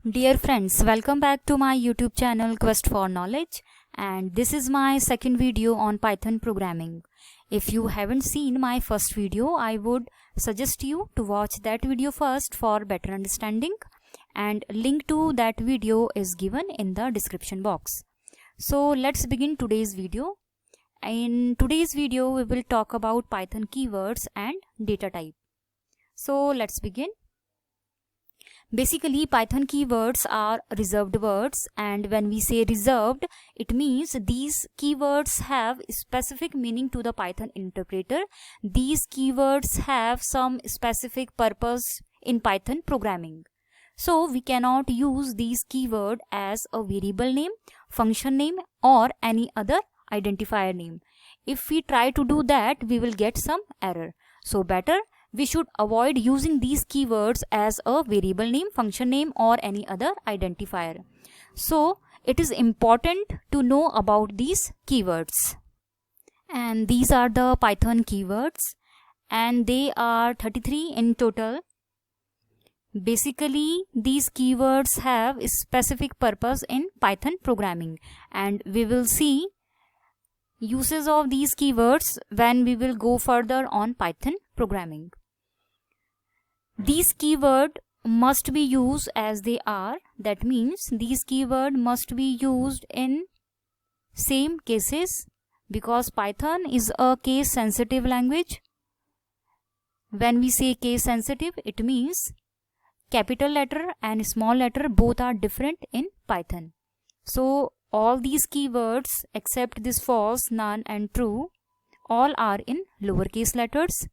Dear friends, welcome back to my YouTube channel Quest for Knowledge, and this is my second video on Python programming. If you haven't seen my first video, I would suggest you to watch that video first for better understanding, and link to that video is given in the description box. So let's begin today's video. In today's video we will talk about Python keywords and data type. So let's begin. Basically, Python keywords are reserved words, and when we say reserved, it means these keywords have specific meaning to the Python interpreter. These keywords have some specific purpose in Python programming. So we cannot use these keywords as a variable name, function name, or any other identifier name. If we try to do that, we will get some error. So better we should avoid using these keywords as a variable name, function name, or any other identifier. So it is important to know about these keywords. And these are the Python keywords, and they are 33 in total. Basically, these keywords have a specific purpose in Python programming, and we will see uses of these keywords when we will go further on Python programming. These keywords must be used as they are. That means these keywords must be used in same cases, because Python is a case sensitive language. When we say case sensitive, it means capital letter and small letter both are different in Python. So all these keywords except this false, none, and true, all are in lowercase letters,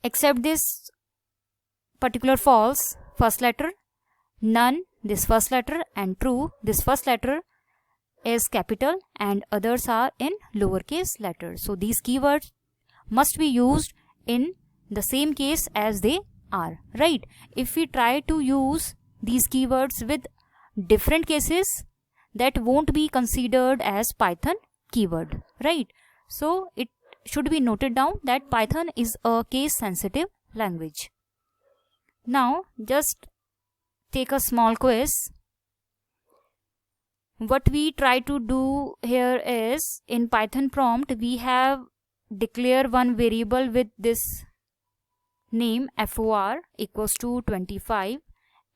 except this particular false first letter, none this first letter, and true this first letter is capital, and others are in lowercase letters. So these keywords must be used in the same case as they are, right? If we try to use these keywords with different cases, that won't be considered as Python keyword, right? So it should be noted down that Python is a case sensitive language. Now just take a small quiz. What we try to do here is, in Python prompt we have declare one variable with this name for equals to 25,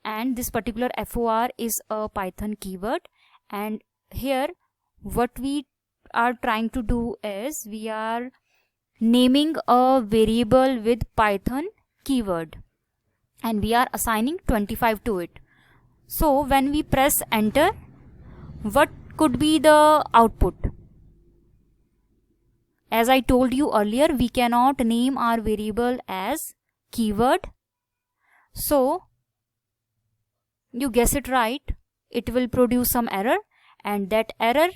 and this particular for is a Python keyword. And here what we are trying to do is, we are naming a variable with Python keyword, and we are assigning 25 to it. So when we press enter, what could be the output? As I told you earlier, we cannot name our variable as keyword. So you guess it right, it will produce some error, and that error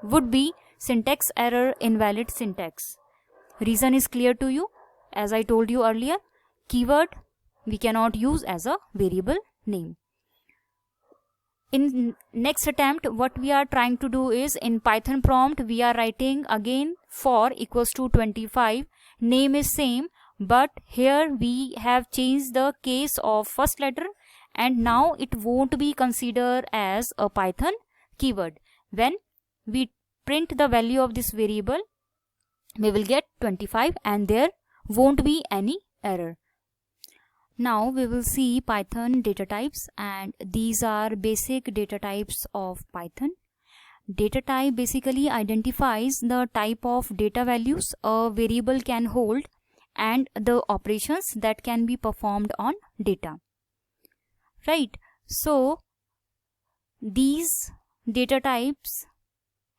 would be syntax error, invalid syntax. Reason is clear to you. As I told you earlier, keyword we cannot use as a variable name. In next attempt, what we are trying to do is, in Python prompt we are writing again for equals to 25, name is same, but here we have changed the case of first letter, and now it won't be considered as a Python keyword. When we print the value of this variable, we will get 25 and there won't be any error. Now we will see Python data types, and these are basic data types of Python. Data type basically identifies the type of data values a variable can hold and the operations that can be performed on data, right? So these data types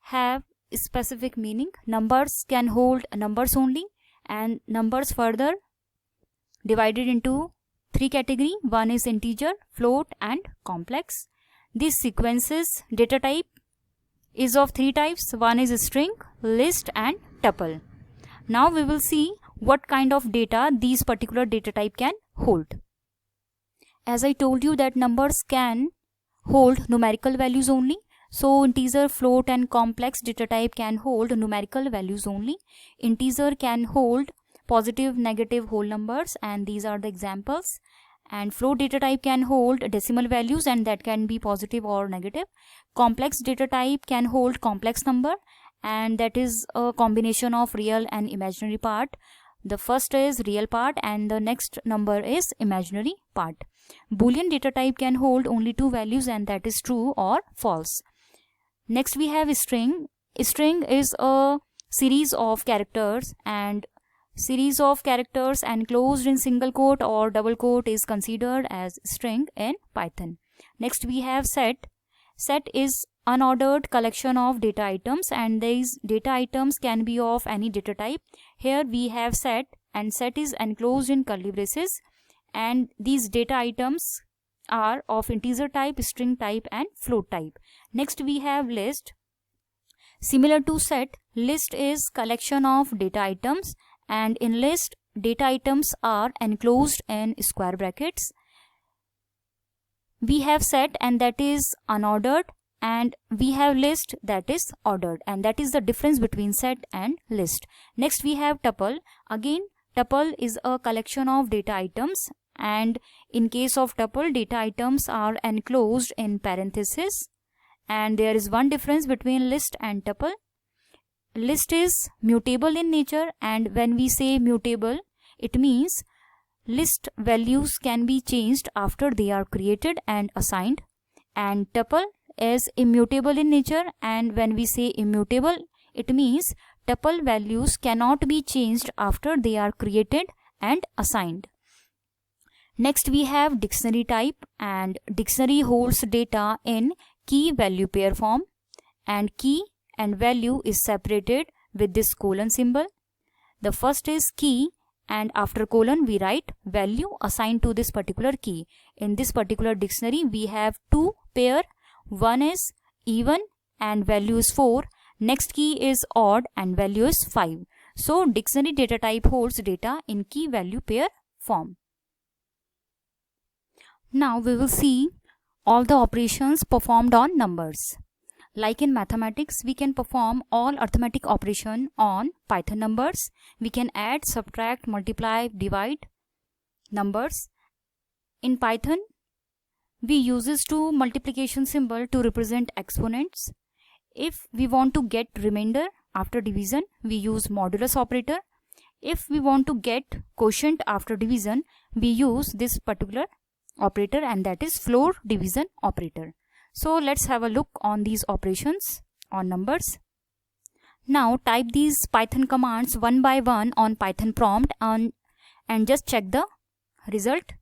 have specific meaning. Numbers can hold numbers only, and numbers further divided into three categories. One is integer, float, and complex. These sequences data type is of three types. One is string, list, and tuple. Now we will see what kind of data these particular data type can hold. As I told you that numbers can hold numerical values only, so integer, float, and complex data type can hold numerical values only. Integer can hold positive, negative, whole numbers, and these are the examples. And float data type can hold decimal values, and that can be positive or negative. Complex data type can hold complex number, and that is a combination of real and imaginary part. The first is real part and the next number is imaginary part. Boolean data type can hold only two values, and that is true or false. Next we have string. String is a series of characters, and series of characters enclosed in single quote or double quote is considered as string in Python. Next we have set. Set is unordered collection of data items, and these data items can be of any data type. Here we have set, and set is enclosed in curly braces, and these data items are of integer type, string type and float type. Next we have list. Similar to set, list is collection of data items, and in list data items are enclosed in square brackets. We have set, and that is unordered, and we have list, that is ordered, and that is the difference between set and list. Next we have tuple. Again, tuple is a collection of data items, and in case of tuple, data items are enclosed in parentheses, and there is one difference between list and tuple. List is mutable in nature, and when we say mutable, it means list values can be changed after they are created and assigned. And tuple is immutable in nature, and when we say immutable, it means tuple values cannot be changed after they are created and assigned. Next we have dictionary type, and dictionary holds data in key value pair form, and key and value is separated with this colon symbol. The first is key, and after colon we write value assigned to this particular key. In this particular dictionary we have two pair. One is even and value is 4. Next key is odd and value is 5. So dictionary data type holds data in key value pair form. Now we will see all the operations performed on numbers. Like in mathematics, we can perform all arithmetic operation on Python numbers. We can add, subtract, multiply, divide numbers. In Python, we uses two multiplication symbol to represent exponents. If we want to get remainder after division, we use modulus operator. If we want to get quotient after division, we use this particular operator, and that is floor division operator. So let's have a look on these operations on numbers. Now type these Python commands one by one on Python prompt and just check the result.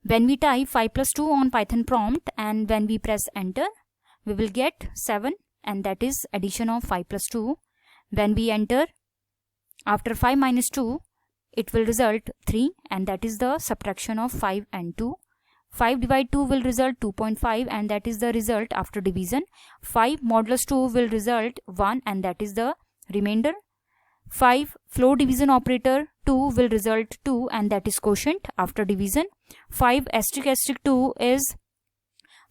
When we type 5 plus 2 on Python prompt and when we press enter, we will get 7, and that is addition of 5 plus 2. When we enter, after 5 minus 2, it will result 3, and that is the subtraction of 5 and 2. 5 divided 2 will result 2.5, and that is the result after division. 5 modulus 2 will result 1, and that is the remainder. 5 floor division operator 2 will result 2, and that is quotient after division. 5 asterisk asterisk 2 is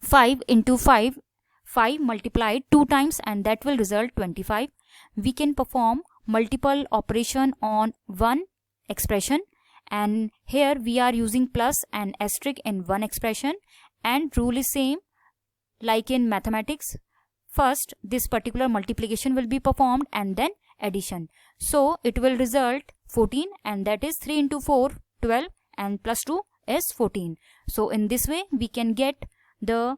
5 into 5, 5 multiplied 2 times, and that will result 25. We can perform multiple operation on one expression, and here we are using plus and asterisk in one expression, and rule is same like in mathematics. First this particular multiplication will be performed and then addition. So it will result 14, and that is 3 into 4 12, and plus 2 is 14. So in this way we can get the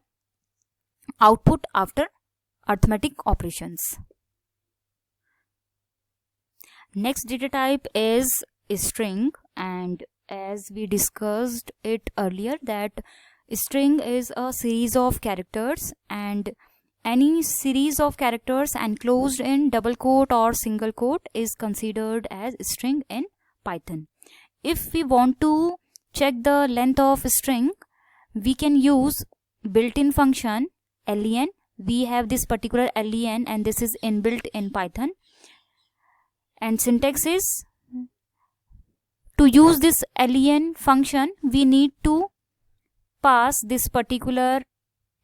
output after arithmetic operations. Next data type is string, and as we discussed it earlier that string is a series of characters, and any series of characters enclosed in double quote or single quote is considered as string in Python. If we want to check the length of string, we can use built-in function len. We have this particular len, and this is inbuilt in Python, and syntax is, to use this len function we need to pass this particular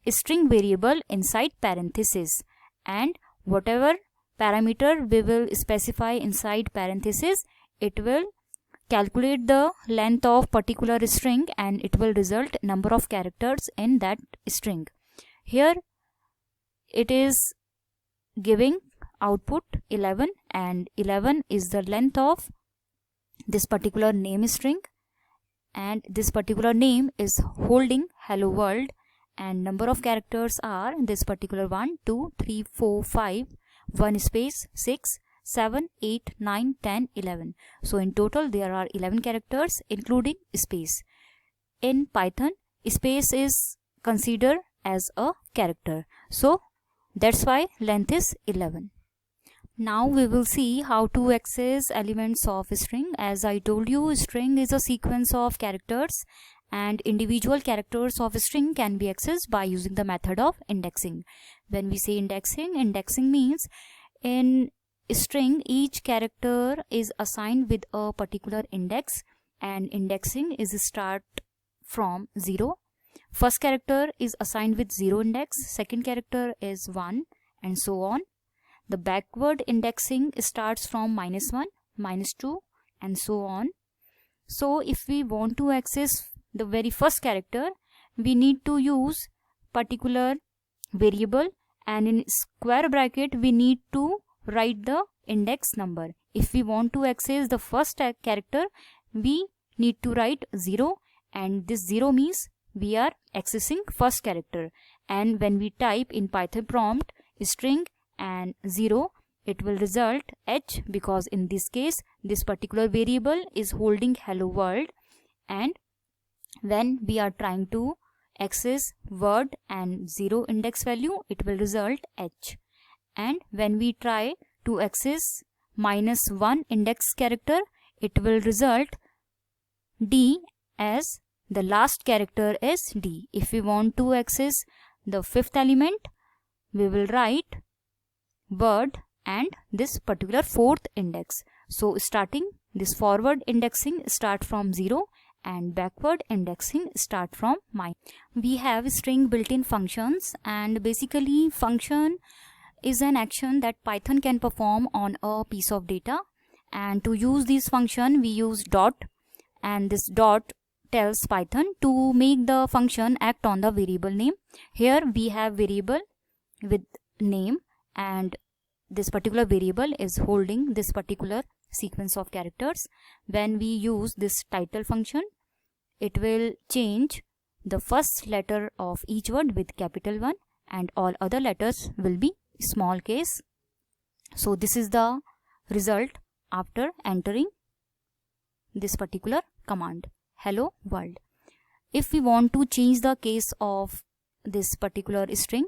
string variable inside parenthesis, and whatever parameter we will specify inside parenthesis, it will calculate the length of particular string and it will result number of characters in that string. Here it is giving output 11 and 11 is the length of this particular name string, and this particular name is holding hello world, and number of characters are this particular 1 2 3 4 5 1 space 6 7 8 9 10 11. So in total there are 11 characters including space. In Python, space is considered as a character, so that's why length is 11. Now we will see how to access elements of a string. As I told you, string is a sequence of characters and individual characters of a string can be accessed by using the method of indexing. When we say indexing means in a string each character is assigned with a particular index, and indexing is start from 0. First character is assigned with 0 index, second character is 1, and so on. The backward indexing starts from -1, -2, and so on. So if we want to access the very first character, we need to use particular variable, and in square bracket we need to write the index number. If we want to access the first character, we need to write 0, and this 0 means we are accessing first character. And when we type in Python prompt string and 0, it will result H, because in this case this particular variable is holding hello world, and when we are trying to access word and 0 index value, it will result H. And when we try to access -1 index character, it will result D, as the last character is D. If we want to access the fifth element, we will write word and this particular fourth index. So starting this forward indexing start from 0 and backward indexing start from -. We have string built-in functions, and basically function is an action that Python can perform on a piece of data, and to use this function we use dot, and this dot tells Python to make the function act on the variable name. Here we have variable with name, and this particular variable is holding this particular sequence of characters. When we use this title function, it will change the first letter of each word with capital 1 and all other letters will be small case. So this is the result after entering this particular command, hello world. If we want to change the case of this particular string,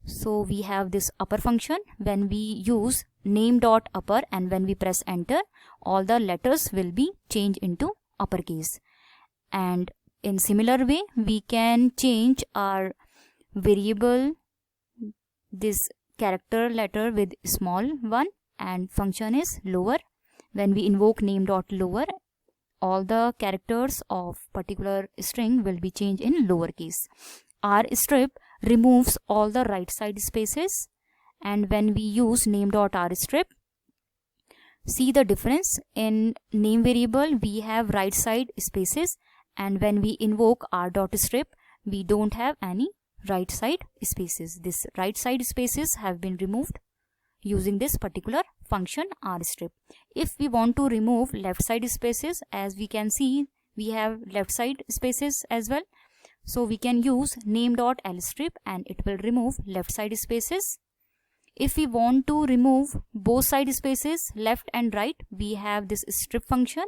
so we have this upper function. When we use name.upper and when we press enter, all the letters will be changed into uppercase. And in similar way, we can change our variable this character letter with small one, and function is lower. When we invoke name.lower, all the characters of particular string will be changed in lowercase. rstrip removes all the right side spaces, and when we use name.rstrip, see the difference. In name variable we have right side spaces, and when we invoke r.strip we don't have any right side spaces. This right side spaces have been removed using this particular function rstrip. If we want to remove left side spaces, as we can see we have left side spaces as well, so we can use name.lstrip and it will remove left side spaces. If we want to remove both side spaces, left and right, we have this strip function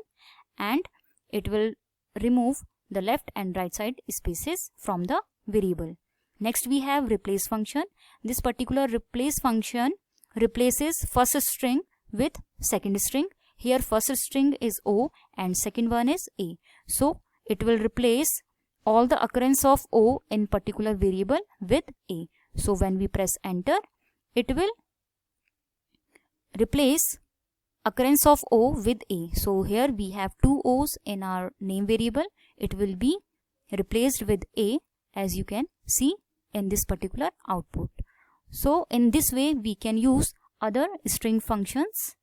and it will remove the left and right side spaces from the variable. Next we have replace function. This particular replace function replaces first string with second string. Here first string is O and second one is A. So it will replace all the occurrence of O in particular variable with A. So when we press enter, it will replace occurrence of O with A. So here we have two O's in our name variable. It will be replaced with A, as you can see in this particular output. So in this way we can use other string functions.